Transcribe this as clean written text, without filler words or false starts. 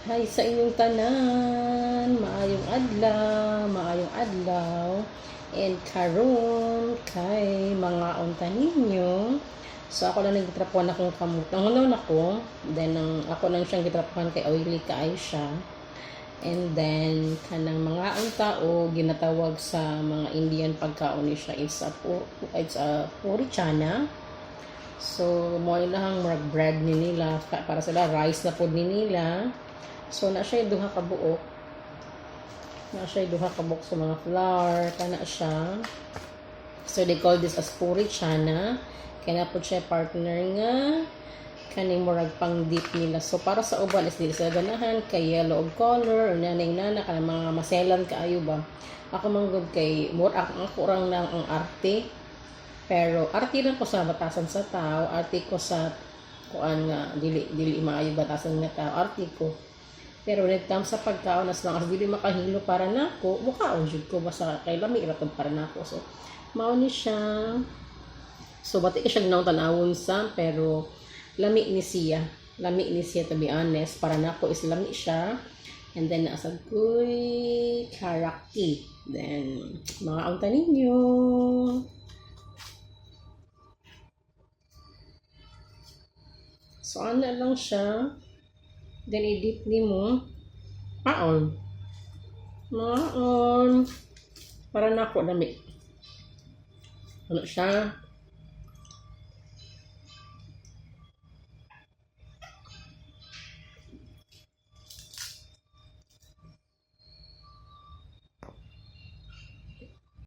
Hi sa inyong tanan, maayong adlaw, and karon kay mga unta ninyo. So ako lang nagtrapuan akong kamot. Nangunaw ako, then ako lang siyang gitrapuan kay oily kaay siya. And then kanang mga unta o ginatawag sa mga Indian pagkaon ni siya it's a puri chana. So mo ilang bread ni nila para sila rice na pod ni nila. So na siya duha ka buok. Sa mga flour kana siya. So they call this as puri chana. Kaya po siya partner nga kaning murag pang dip nila. So para sa uban is dili sa ganahan kay yellow of color or nanay nana kana mga maselan kaayo ba. Ako manggod kay ako orang lang ang arte. Pero arte lang ko sa batasan sa tao, arte ko sa kuan nga dili maayo batasan nga tao, arte ko. Pero when it comes sa pagkaon, as long as dili makahilo para nako, mukhaon jud ko basta kay lami ra para nako. So mao ni siya. So bati ka siya ginaw tanawon sa pero lami ni siya. Lami ni siya to be honest, para nako is lami siya. And then nasa kuy karaki. Then mga unta ninyo. So ano lang siya. Then i-dip ni mo. Maon. Para nako dami. Ano siya?